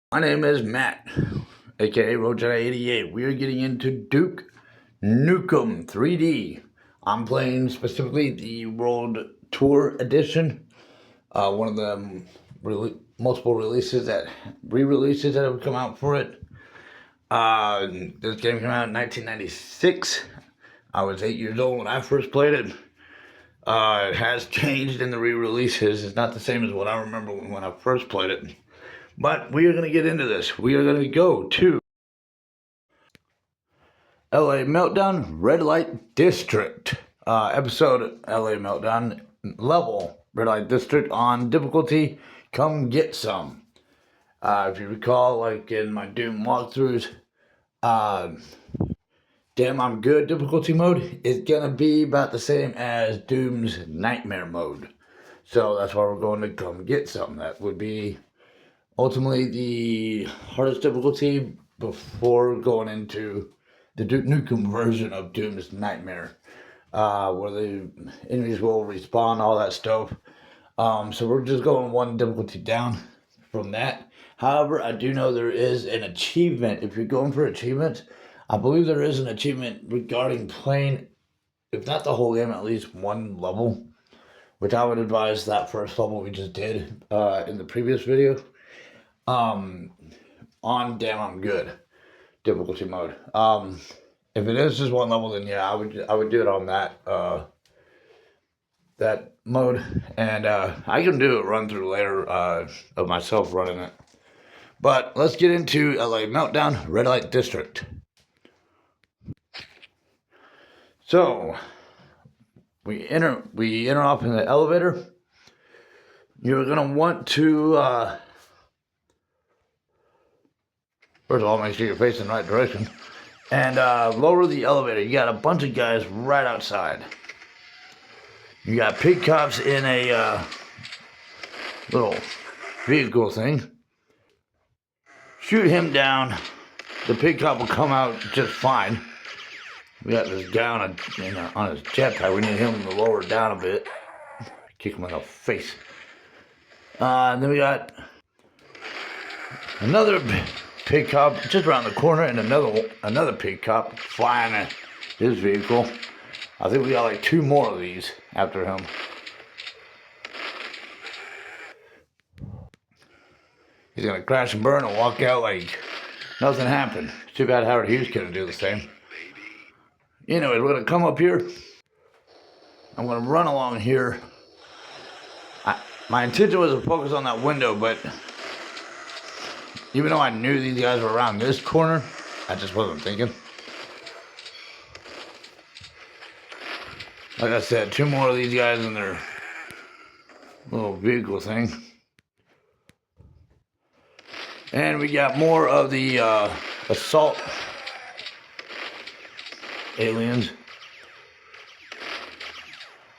My name is Matt, aka Road88. We are getting into Duke Nukem 3D. I'm playing specifically the World Tour Edition, one of the multiple releases re-releases that have come out for it. This game came out in 1996. I was 8 years old when I first played it. It has changed in the re-releases. It's not the same as what I remember when I first played it. But we are going to get into this. We are going to go to LA Meltdown Red Light District. Episode LA Meltdown level Red Light District on difficulty Come Get Some. If you recall, like in my Doom walkthroughs, Damn I'm Good difficulty mode is going to be about the same as Doom's Nightmare mode. So that's why we're going to Come Get Some. That would be ultimately the hardest difficulty before going into the Duke Nukem version of Doom's Nightmare, where the enemies will respawn, all that stuff. So we're just going one difficulty down from that. However, I do know there is an achievement. If you're going for achievements, I believe there is an achievement regarding playing, if not the whole game, at least one level, which I would advise that first level we just did in the previous video. On Damn I'm Good difficulty mode. If it is just one level, then yeah, I would do it on that mode, and I can do a run through later of myself running it. But let's get into LA Meltdown Red Light District. So we enter off in the elevator. You're gonna want to first of all, make sure you're facing the right direction. And lower the elevator. You got a bunch of guys right outside. You got pig cops in a little vehicle thing. Shoot him down. The pig cop will come out just fine. We got this guy on his jetpack. We need him to lower it down a bit. Kick him in the face. And then we got another pig cop just around the corner, and another pig cop flying at his vehicle. I think we got like two more of these after him. He's gonna crash and burn and walk out like nothing happened. Too bad Howard Hughes couldn't do the same. Anyway, we're gonna come up here. I'm gonna run along here. My intention was to focus on that window, but even though I knew these guys were around this corner, I just wasn't thinking. Like I said, two more of these guys in their little vehicle thing. And we got more of the assault aliens.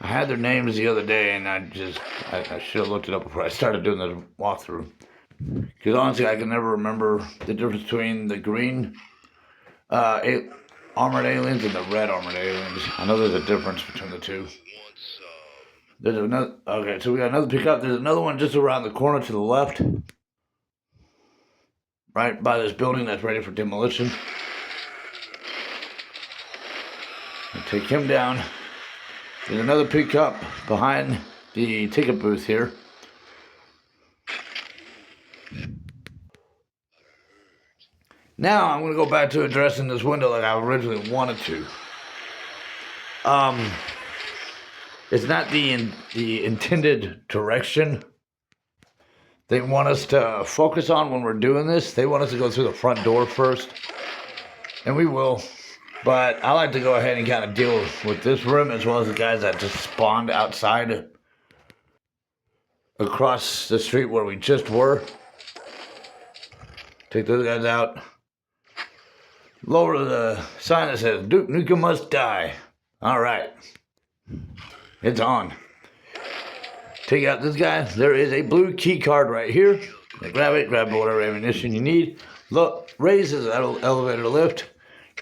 I had their names the other day, and I should have looked it up before I started doing the walkthrough. Because honestly, I can never remember the difference between the green armored aliens and the red armored aliens. I know there's a difference between the two. There's another. Okay, so we got another pickup. There's another one just around the corner to the left, right by this building that's ready for demolition. I'll take him down. There's another pickup behind the ticket booth here. Now I'm going to go back to addressing this window like I originally wanted to. It's not the intended direction they want us to focus on when we're doing this. They want us to go through the front door first, and we will. But I like to go ahead and kind of deal with this room as well as the guys that just spawned outside across the street where we just were. Take those guys out. Lower the sign that says Duke Nukem must die. Alright. It's on. Take out this guy. There is a blue key card right here. Grab it, grab whatever ammunition you need. Look, raise this elevator lift.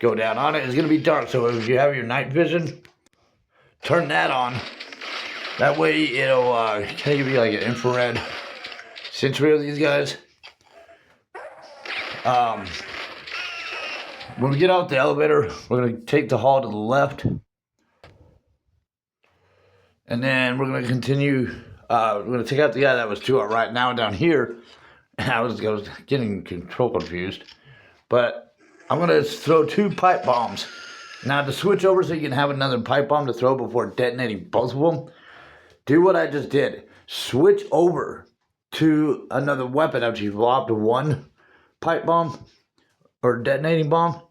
Go down on it. It's going to be dark, so if you have your night vision, turn that on. That way it'll kind of give you like an infrared sentry of these guys. When we get out the elevator, we're going to take the hall to the left. And then we're going to continue. We're going to take out the guy that was to our right. Now down here, I was getting control confused. But I'm going to throw 2 pipe bombs. Now to switch over so you can have another pipe bomb to throw before detonating both of them, do what I just did. Switch over to another weapon after you've lobbed 1 pipe bomb or detonating bomb.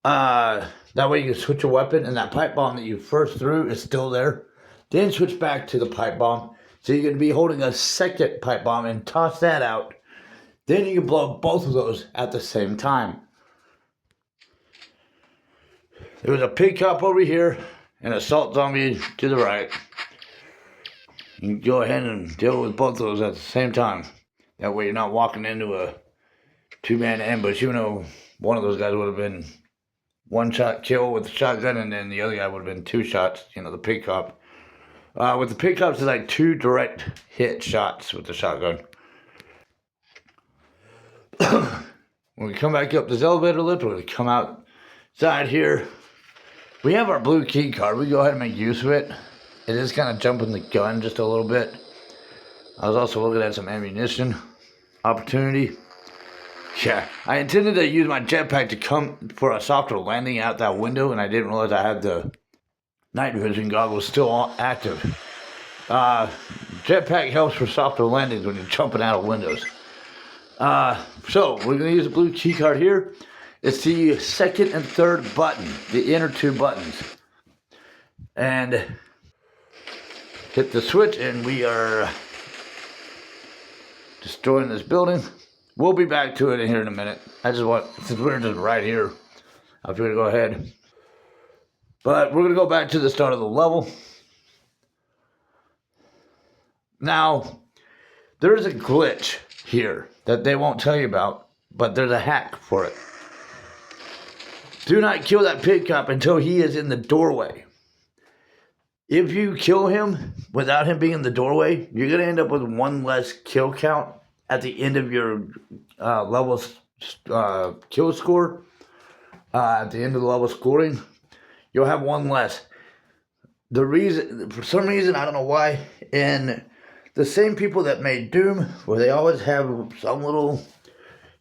That way you can switch a weapon and that pipe bomb that you first threw is still there. Then switch back to the pipe bomb. So you're going to be holding a second pipe bomb and toss that out. Then you can blow both of those at the same time. There was a pig cop over here and an assault zombie to the right. You can go ahead and deal with both of those at the same time. That way you're not walking into a 2-man ambush, even though one of those guys would have been 1-shot kill with the shotgun, and then the other guy would have been 2 shots, the pig cop. With the pig cops, it's like 2 direct hit shots with the shotgun. When we come back up this elevator lift, we're going to come outside here. We have our blue key card. We go ahead and make use of it. It is kind of jumping the gun just a little bit. I was also looking at some ammunition opportunity. Yeah, I intended to use my jetpack to come for a softer landing out that window, and I didn't realize I had the night vision goggles still active. Jetpack helps for softer landings when you're jumping out of windows. So we're going to use the blue key card here. It's the second and third button, the inner 2 buttons. And hit the switch and we are destroying this building. We'll be back to it in here in a minute. Since we're just right here, I figured to go ahead. But we're going to go back to the start of the level. Now, there's a glitch here that they won't tell you about, but there's a hack for it. Do not kill that pig cop until he is in the doorway. If you kill him without him being in the doorway, you're going to end up with 1 less kill count at the end of your level's kill score. At the end of the level scoring, you'll have 1 less. For some reason, I don't know why, and the same people that made Doom, where they always have some little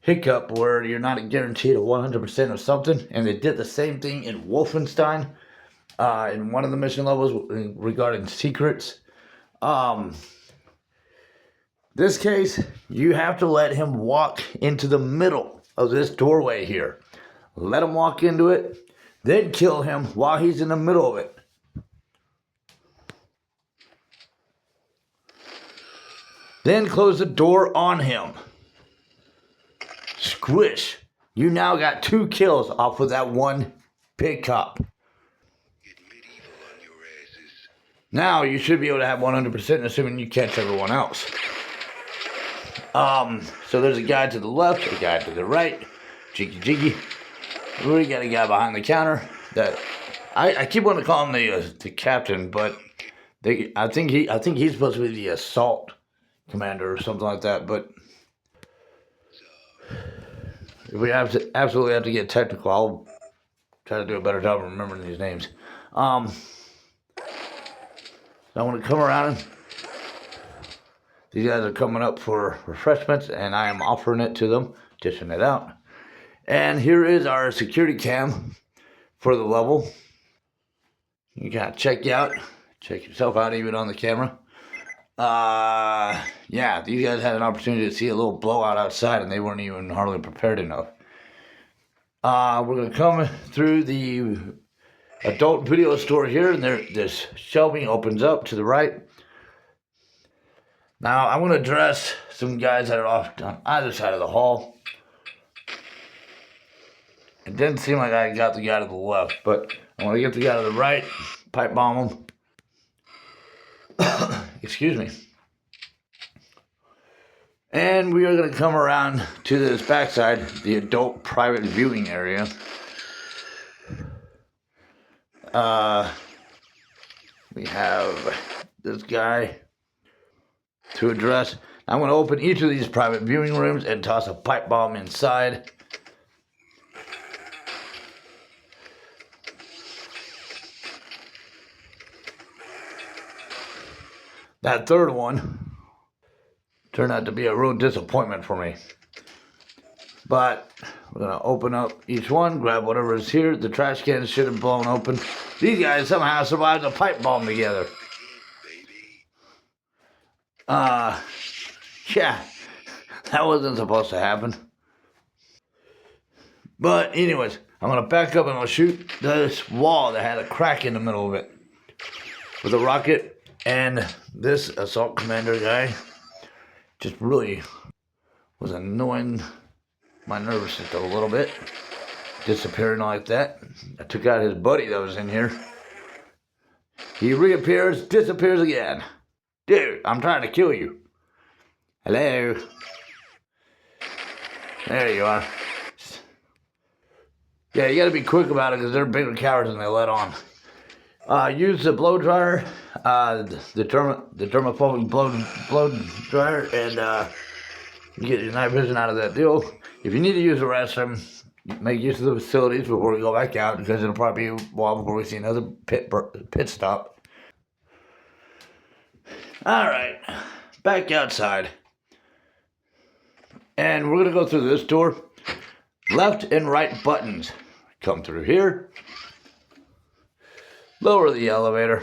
hiccup where you're not guaranteed a 100% of something, and they did the same thing in Wolfenstein, in one of the mission levels regarding secrets. This case, you have to let him walk into the middle of this doorway here. Let him walk into it, then kill him while he's in the middle of it. Then close the door on him. Squish. You now got 2 kills off of that 1 pig cop. Now you should be able to have 100%, assuming you catch everyone else. So there's a guy to the left, a guy to the right. Jiggy. We got a guy behind the counter that I keep wanting to call him the captain, but I think he's supposed to be the assault commander or something like that. But if we absolutely have to get technical, I'll try to do a better job of remembering these names. So I want to come around. These guys are coming up for refreshments, and I am offering it to them, dishing it out. And here is our security cam for the level. You gotta check yourself out even on the camera. Yeah, these guys had an opportunity to see a little blowout outside, and they weren't even hardly prepared enough. We're gonna come through the adult video store here, and this shelving opens up to the right. Now, I want to address some guys that are off on either side of the hall. It didn't seem like I got the guy to the left, but I want to get the guy to the right, pipe bomb him. Excuse me. And we are going to come around to this backside, the adult private viewing area. We have this guy to address. I'm going to open each of these private viewing rooms and toss a pipe bomb inside. That third one turned out to be a real disappointment for me. But we're going to open up each one, grab whatever is here. The trash cans should have blown open. These guys somehow survived a pipe bomb together. Yeah, that wasn't supposed to happen. But anyways, I'm going to back up and I'll shoot this wall that had a crack in the middle of it with a rocket. And this assault commander guy just really was annoying my nervous system a little bit. Disappearing like that. I took out his buddy that was in here. He reappears, disappears again. Dude, I'm trying to kill you. Hello. There you are. Yeah, you gotta be quick about it because they're bigger cowards than they let on. Use the blow dryer, the thermophobic blow dryer, and you get your night vision out of that deal. If you need to use the restroom, make use of the facilities before we go back out, because it'll probably be a while before we see another pit stop. Alright, back outside. And we're going to go through this door. Left and right buttons. Come through here. Lower the elevator.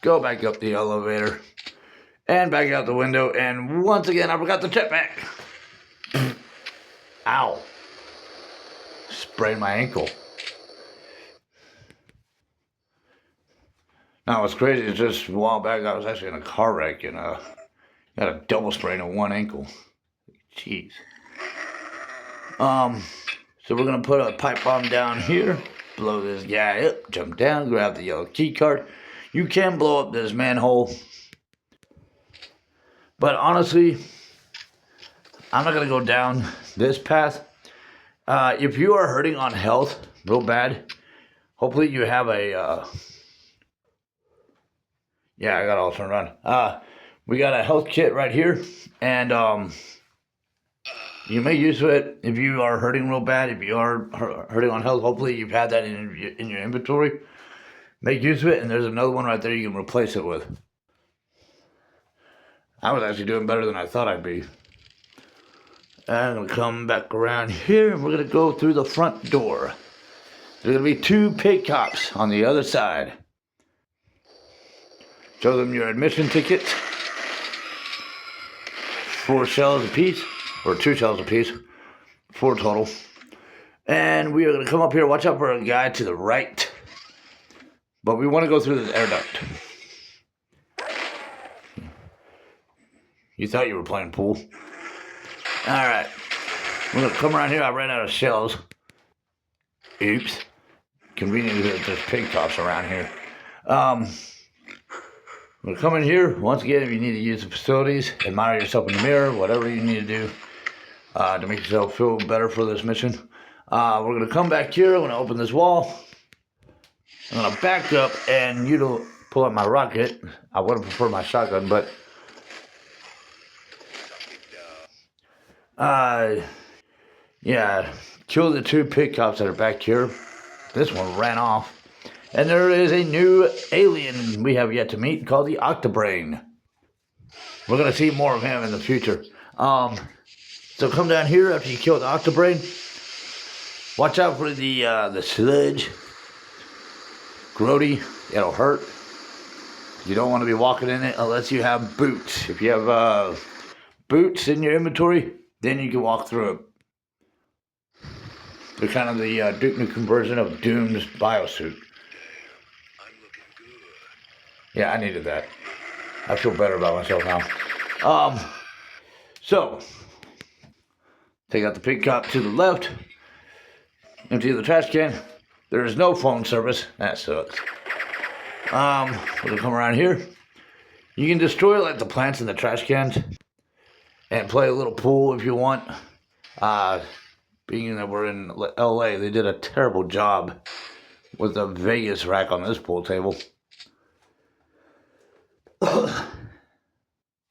Go back up the elevator. And back out the window. And once again, I forgot the jetpack. Ow. Sprained my ankle. Now what's crazy is just a while back I was actually in a car wreck and got a double sprain on one ankle. Jeez. So we're gonna put a pipe bomb down here, blow this guy up, jump down, grab the yellow key card. You can blow up this manhole, but honestly, I'm not gonna go down this path. If you are hurting on health real bad, hopefully you have a yeah, I got all turned around. We got a health kit right here, and you may use it if you are hurting real bad. If you are hurting on health, hopefully you've had that in your inventory. Make use of it, and there's another one right there you can replace it with. I was actually doing better than I thought I'd be. I'm going to come back around here, and we're going to go through the front door. There's going to be 2 pig cops on the other side. Show them your admission tickets. 4 shells a piece, or 2 shells a piece. 4 total. And we are going to come up here. Watch out for a guy to the right. But we want to go through this air duct. You thought you were playing pool. Alright. We're going to come around here. I ran out of shells. Oops. Convenient that there's pig cops around here. We'll come in here. Once again, if you need to use the facilities, admire yourself in the mirror, whatever you need to do to make yourself feel better for this mission. We're going to come back here. I'm going to open this wall. I'm going to back up and pull out my rocket. I would have preferred my shotgun, but yeah, kill the 2 pig cops that are back here. This one ran off. And there is a new alien we have yet to meet called the Octobrain. We're going to see more of him in the future. So come down here after you kill the Octobrain. Watch out for the sludge. Grody, it'll hurt. You don't want to be walking in it unless you have boots. If you have boots in your inventory, then you can walk through it. They're kind of the Duke Nukem version of Doom's biosuit. Yeah, I needed that. I feel better about myself now. So, take out the pig cop to the left. Empty the trash can. There is no phone service. That sucks. We're gonna come around here. You can destroy like the plants in the trash cans and play a little pool if you want. Being that we're in LA, they did a terrible job with the Vegas rack on this pool table.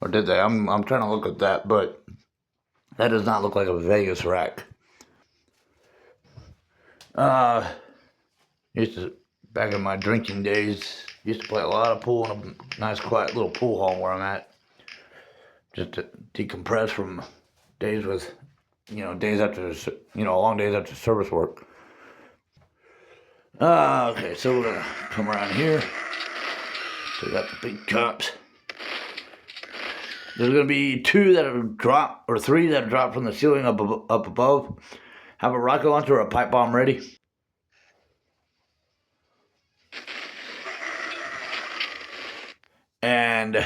Or did they? I'm trying to look at that, but that does not look like a Vegas rack. Used to, back in my drinking days, used to play a lot of pool in a nice quiet little pool hall where I'm at. Just to decompress from days with, days after, long days after service work. Okay, so we're gonna come around here. So we got the big cups. There's gonna be 2 that are dropped, or 3 that are dropped from the ceiling up above. Have a rocket launcher or a pipe bomb ready. And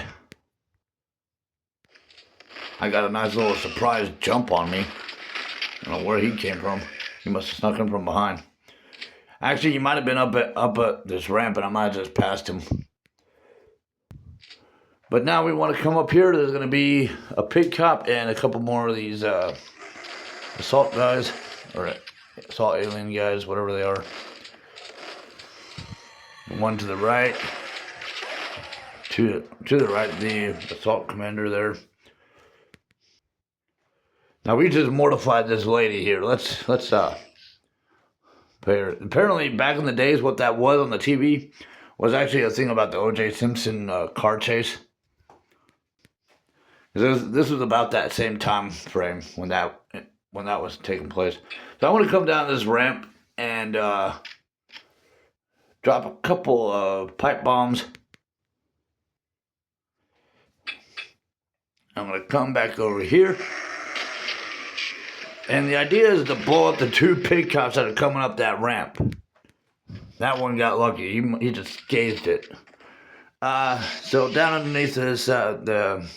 I got a nice little surprise jump on me. I don't know where he came from. He must have snuck in from behind. Actually, he might have been up at this ramp, and I might have just passed him. But now we want to come up here. There's going to be a pig cop and a couple more of these assault guys, or assault alien guys, whatever they are. One to the right. To the right, the assault commander there. Now we just mortified this lady here. Let's pay her. Apparently, back in the days, what that was on the TV was actually a thing about the O.J. Simpson car chase. This was about that same time frame when that was taking place. So I want to come down this ramp and drop a couple of pipe bombs. I'm going to come back over here. And the idea is to blow up the 2 pig cops that are coming up that ramp. That one got lucky. He just gazed it. So down underneath this, the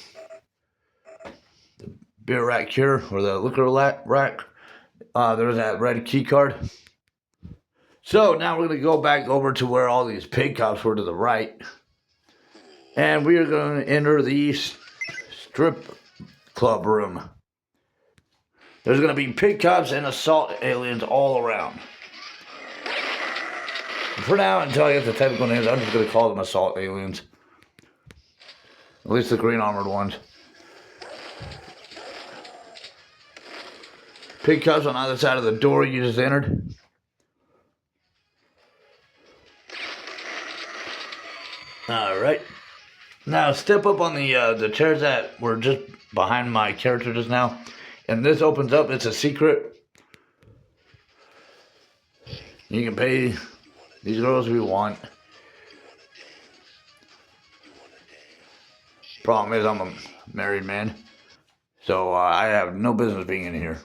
beer rack here, or the liquor rack, there's that red key card. So now we're going to go back over to where all these pig cops were to the right. And we are going to enter the strip club room. There's going to be pig cops and assault aliens all around. For now, until I get the technical names, I'm just going to call them assault aliens. At least the green armored ones. Pig cops on either side of the door you just entered. Alright. Now step up on the chairs that were just behind my character just now. And this opens up. It's a secret. You can pay these girls if you want. Problem is, I'm a married man. So I have no business being in here.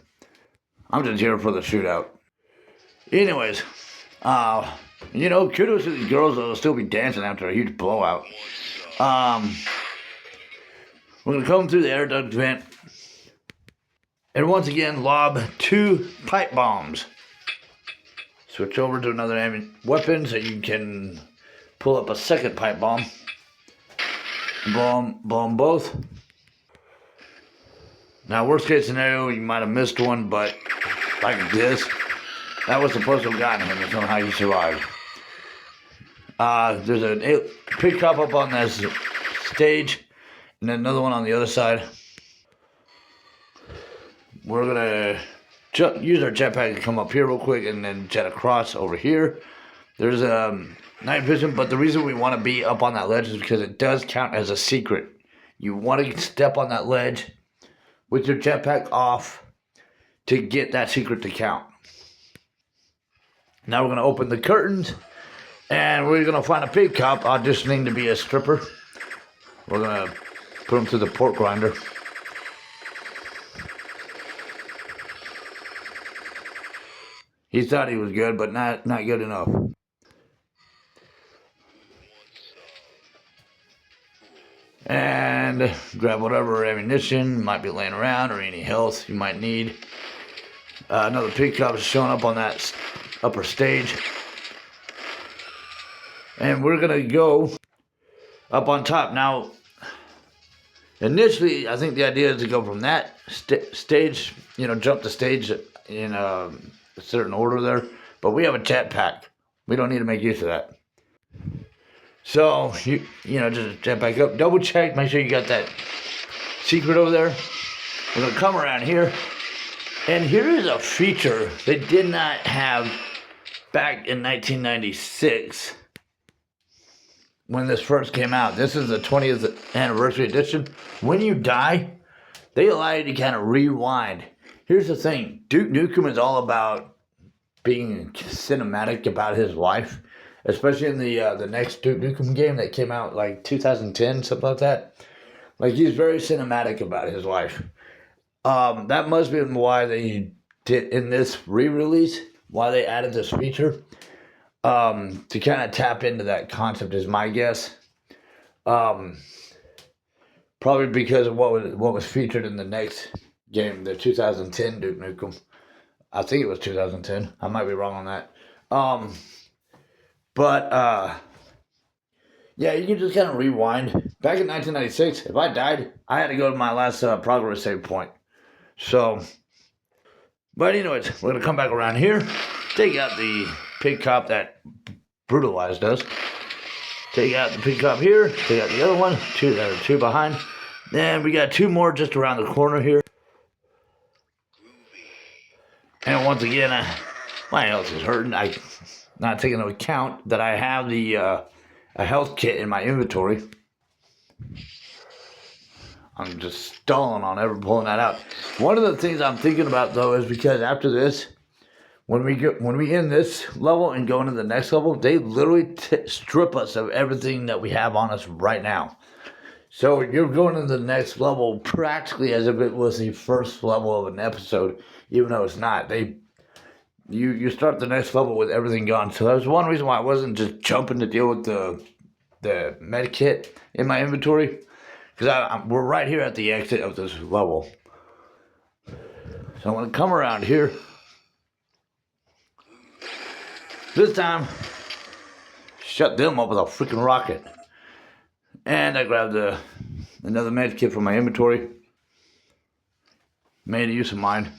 I'm just here for the shootout. Anyways, kudos to these girls that will still be dancing after a huge blowout. We're going to come through the air duct vent. And once again, lob 2 pipe bombs. Switch over to another weapon so you can pull up a second pipe bomb. Bomb both. Now, worst case scenario, you might have missed one, but like this, that was supposed to have gotten him, and somehow he survived. There's a pig cop up on this stage, and then another one on the other side. We're gonna use our jetpack to come up here real quick and then jet across over here. There's night vision, but the reason we want to be up on that ledge is because it does count as a secret. You want to step on that ledge with your jetpack off to get that secret to count. Now we're gonna open the curtains and we're gonna find a pig cop auditioning to be a stripper. We're gonna put him through the pork grinder. He thought he was good, but not good enough. And grab whatever ammunition might be laying around or any health you might need. Another pig cop is showing up on that upper stage. And we're going to go up on top. Now, initially, I think the idea is to go from that stage, jump the stage in a certain order there. But we have a jetpack. We don't need to make use of that. So, just jetpack up. Double check. Make sure you got that secret over there. We're going to come around here. And here is a feature they did not have back in 1996 when this first came out. This is the 20th anniversary edition. When you die, they allow you to kind of rewind. Here's the thing. Duke Nukem is all about being cinematic about his life, especially in the next Duke Nukem game that came out like 2010, something like that. Like, he's very cinematic about his life. That must have been why they did, in this re-release, why they added this feature. To kind of tap into that concept is my guess. Probably because of what was featured in the next game, the 2010 Duke Nukem. I think it was 2010. I might be wrong on that. Yeah, you can just kind of rewind. Back in 1996, if I died, I had to go to my last progress save point. So, but anyways, we're going to come back around here. Take out the pig cop that brutalized us. Take out the pig cop here. Take out the other one. There are two behind. Then we got two more just around the corner here. And once again, my health is hurting. I'm not taking into account that I have the a health kit in my inventory. I'm just stalling on ever pulling that out. One of the things I'm thinking about though is because after this, when we end this level and go into the next level, they literally strip us of everything that we have on us right now. So you're going to the next level practically as if it was the first level of an episode, even though it's not. You start the next level with everything gone. So that was one reason why I wasn't just jumping to deal with the med kit in my inventory. Because we're right here at the exit of this level. So I'm going to come around here. This time, shut them up with a freaking rocket. And I grabbed another med kit from my inventory. Made use of mine.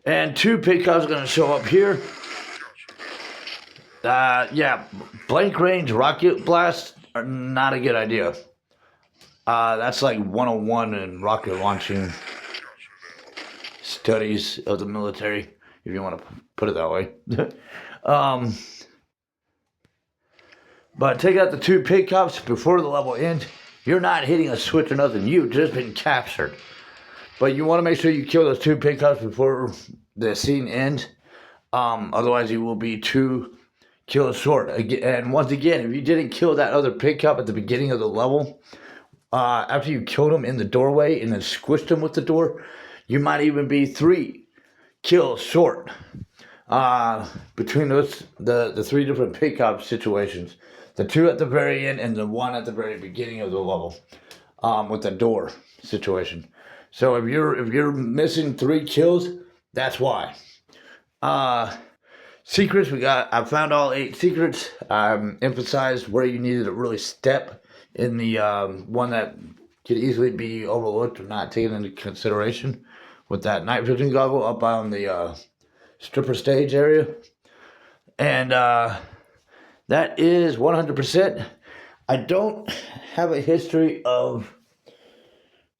And two pig cops are going to show up here. Yeah, blank range rocket blasts are not a good idea. That's like 101 in rocket launching studies of the military, if you want to put it that way. But take out the two pig cops before the level ends. You're not hitting a switch or nothing. You've just been captured. But you want to make sure you kill those two pig cops before the scene ends. Otherwise, you will be 2 kills short. And once again, if you didn't kill that other pig cop at the beginning of the level, after you killed him in the doorway and then squished him with the door, you might even be 3 kills short. Between those, the 3 different pig cop situations. The 2 at the very end and the 1 at the very beginning of the level. With the door situation. So if you're missing 3 kills, that's why. Secrets, I found all 8 secrets. Emphasized where you needed to really step in the one that could easily be overlooked or not taken into consideration with that night vision goggle up on the stripper stage area. And that is 100%. I don't have a history of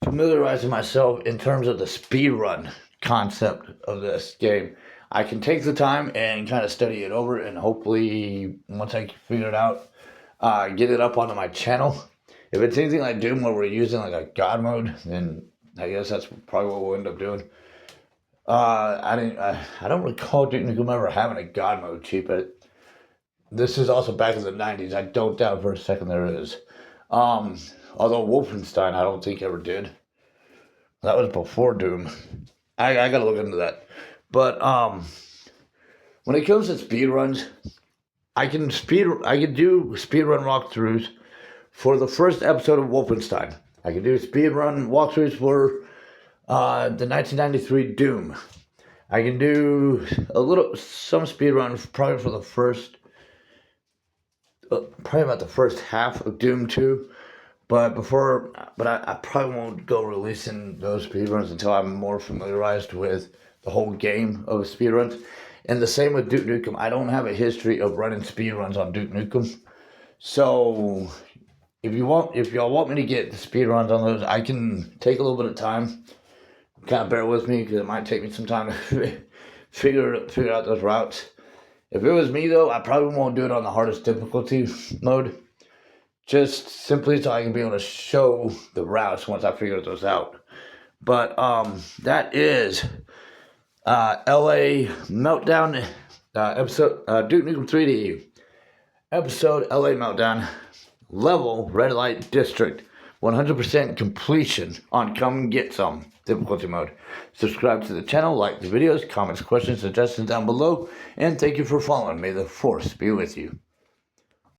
familiarizing myself in terms of the speedrun concept of this game. I can take the time and kind of study it over, and hopefully once I figure it out, get it up onto my channel. If it's anything like Doom where we're using like a god mode, then I guess that's probably what we'll end up doing. I don't recall Duke Nukem ever having a god mode cheap, but this is also back in the 90s. I don't doubt for a second there is. Although Wolfenstein I don't think ever did. That was before Doom. I gotta look into that. But when it comes to speedruns, I can do speedrun walkthroughs for the first episode of Wolfenstein. I can do speedrun walkthroughs for the 1993 Doom. I can do some speedrun probably for the first, probably about the first half of Doom 2. But I probably won't go releasing those speedruns until I'm more familiarized with the whole game of speedruns. And the same with Duke Nukem. I don't have a history of running speedruns on Duke Nukem. So if y'all want me to get the speed runs on those, I can take a little bit of time. Kind of bear with me because it might take me some time to figure out those routes. If it was me though, I probably won't do it on the hardest difficulty mode. Just simply so I can be able to show the routes once I figure those out. But that is LA Meltdown episode Duke Nukem 3D episode LA Meltdown level Red Light District 100% completion on Come Get Some difficulty mode. Subscribe to the channel, like the videos, comments, questions, suggestions down below, and thank you for following. May the force be with you.